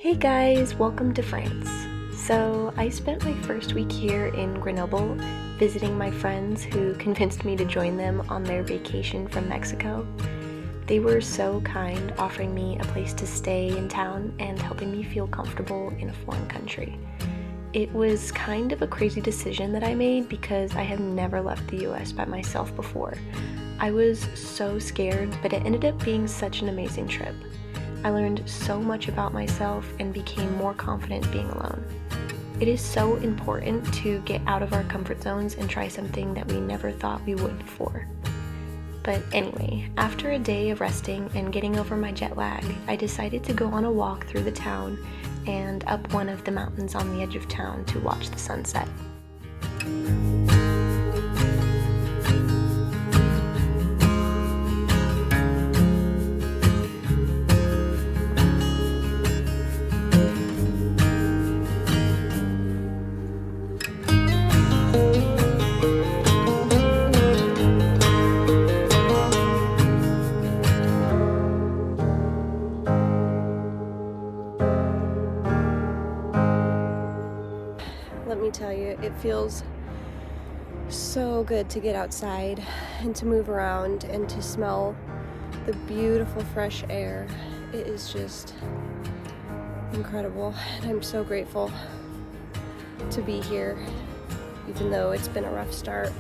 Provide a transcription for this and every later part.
Hey guys, welcome to France. So, I spent my first week here in Grenoble visiting my friends who convinced me to join them on their vacation from Mexico. They were so kind, offering me a place to stay in town and helping me feel comfortable in a foreign country. It was kind of a crazy decision that I made because I have never left the US by myself before. I was so scared, but it ended up being such an amazing trip. I learned so much about myself and became more confident being alone. It is so important to get out of our comfort zones and try something that we never thought we would before. But anyway, after a day of resting and getting over my jet lag, I decided to go on a walk through the town and up one of the mountains on the edge of town to watch the sunset. Let me tell you, it feels so good to get outside and to move around and to smell the beautiful fresh air. It is just incredible, and I'm so grateful to be here, even though it's been a rough start.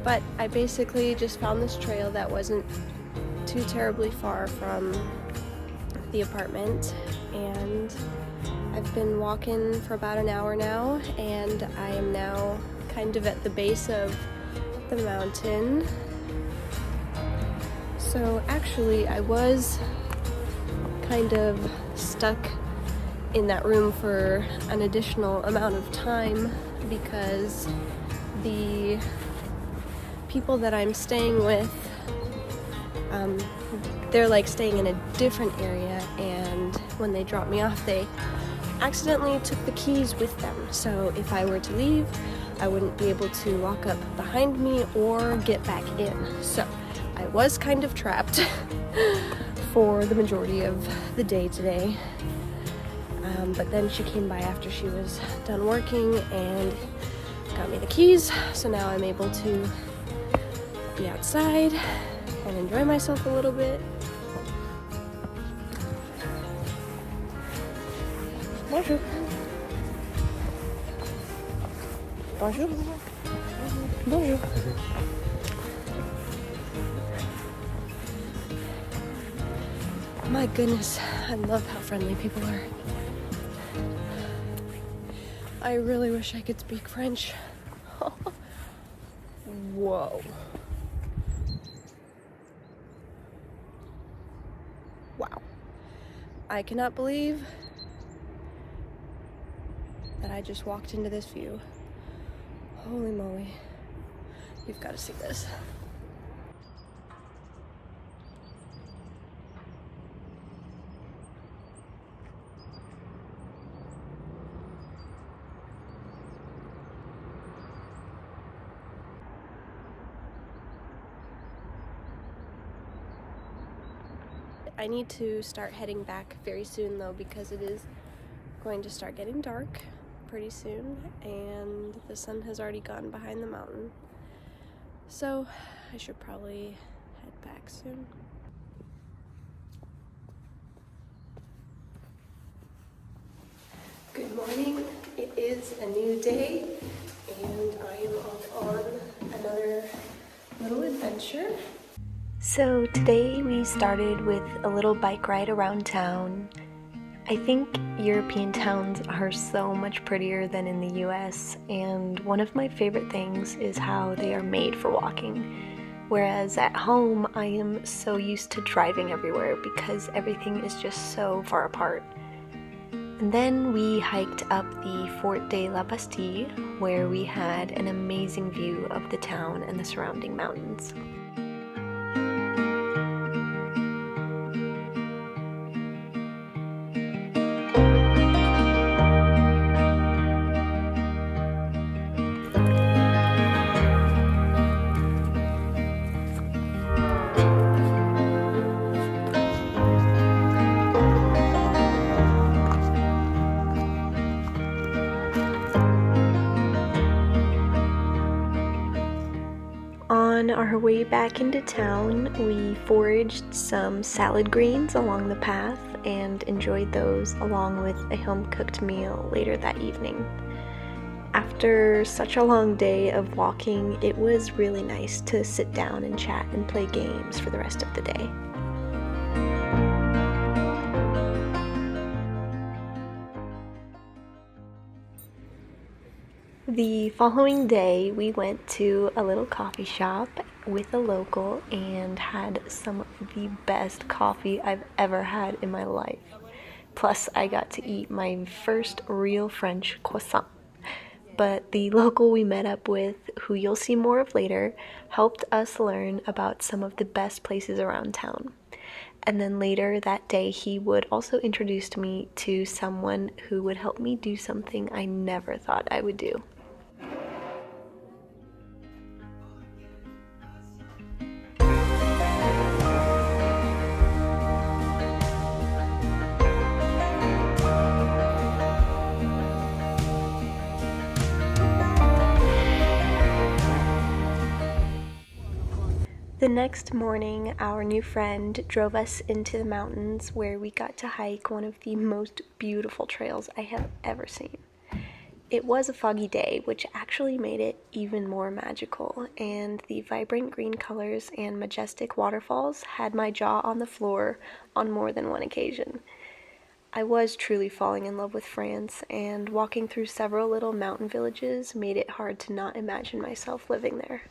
But I basically just found this trail that wasn't too terribly far from the apartment, and I've been walking for about an hour now, and I am now kind of at the base of the mountain. So actually, I was kind of stuck in that room for an additional amount of time because the people that I'm staying with, they're like staying in a different area, and when they dropped me off, they accidentally took the keys with them. So if I were to leave, I wouldn't be able to lock up behind me or get back in. So I was kind of trapped for the majority of the day today. But then she came by after she was done working and got me the keys. So now I'm able to be outside and enjoy myself a little bit. Bonjour. Bonjour. Bonjour. My goodness, I love how friendly people are. I really wish I could speak French. Whoa. Wow. I cannot believe that I just walked into this view. Holy moly. You've got to see this. I need to start heading back very soon though, because it is going to start getting dark pretty soon and the sun has already gone behind the mountain. So I should probably head back soon. Good morning. It is a new day and I am off on another little adventure. So today we started with a little bike ride around town. I think European towns are so much prettier than in the US, and one of my favorite things is how they are made for walking. Whereas at home, I am so used to driving everywhere because everything is just so far apart. And then we hiked up the Fort de la Bastille, where we had an amazing view of the town and the surrounding mountains. our way back into town, we foraged some salad greens along the path and enjoyed those along with a home-cooked meal later that evening. After such a long day of walking, it was really nice to sit down and chat and play games for the rest of the day. The following day, we went to a little coffee shop with a local and had some of the best coffee I've ever had in my life. Plus, I got to eat my first real French croissant. But the local we met up with, who you'll see more of later, helped us learn about some of the best places around town. And then later that day, he would also introduce me to someone who would help me do something I never thought I would do. The next morning, our new friend drove us into the mountains where we got to hike one of the most beautiful trails I have ever seen. It was a foggy day, which actually made it even more magical, and the vibrant green colors and majestic waterfalls had my jaw on the floor on more than one occasion. I was truly falling in love with France, and walking through several little mountain villages made it hard to not imagine myself living there.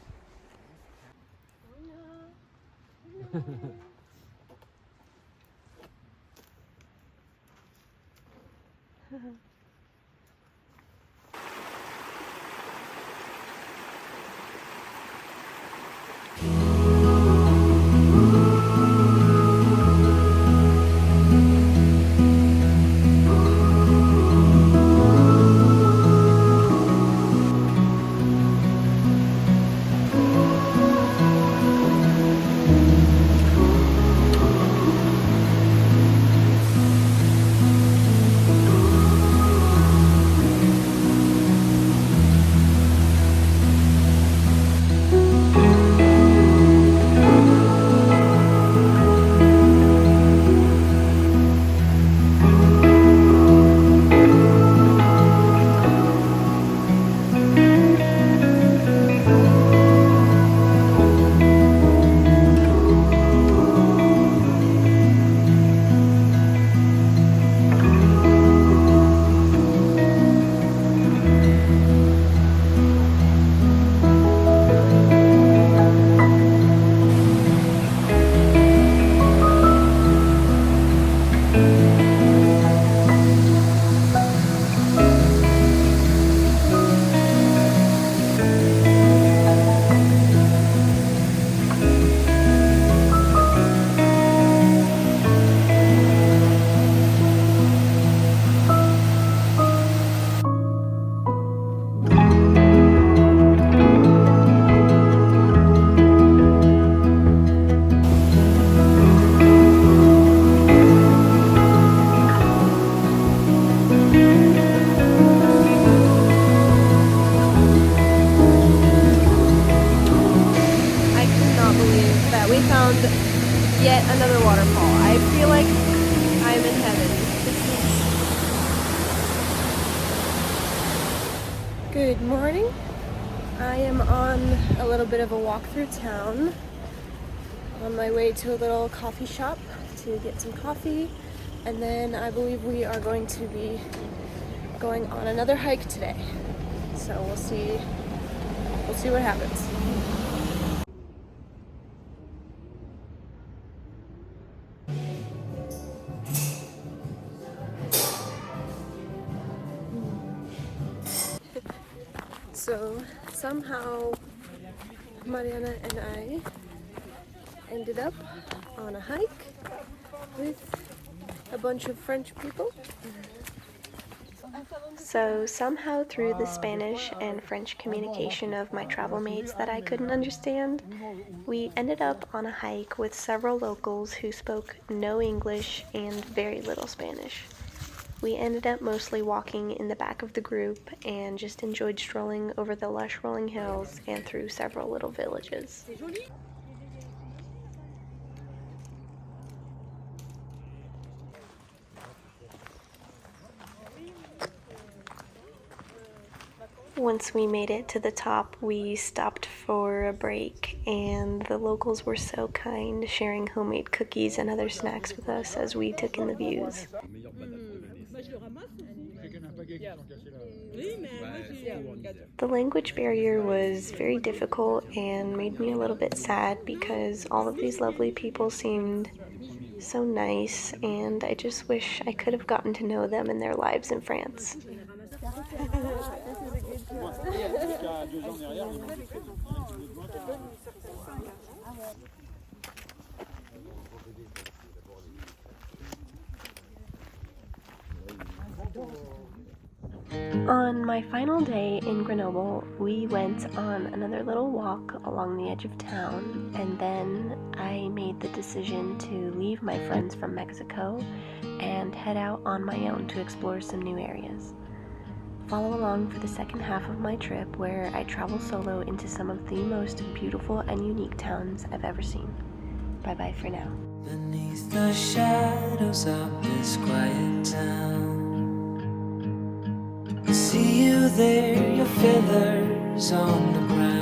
We found yet another waterfall. I feel like I'm in heaven. Good morning. I am on a little bit of a walk through town on my way to a little coffee shop to get some coffee, and then I believe we are going to be going on another hike today. So we'll see what happens. So somehow Mariana and I ended up on a hike with a bunch of French people. So somehow through the Spanish and French communication of my travel mates that I couldn't understand, we ended up on a hike with several locals who spoke no English and very little Spanish. We ended up mostly walking in the back of the group and just enjoyed strolling over the lush rolling hills and through several little villages. Once we made it to the top, we stopped for a break, and the locals were so kind, sharing homemade cookies and other snacks with us as we took in the views. The language barrier was very difficult and made me a little bit sad because all of these lovely people seemed so nice, and I just wish I could have gotten to know them and their lives in France. On my final day in Grenoble, we went on another little walk along the edge of town, and then I made the decision to leave my friends from Mexico and head out on my own to explore some new areas. Follow along for the second half of my trip where I travel solo into some of the most beautiful and unique towns I've ever seen. Bye bye for now. Beneath the shadows of this quiet town, I see you there, your feathers on the ground.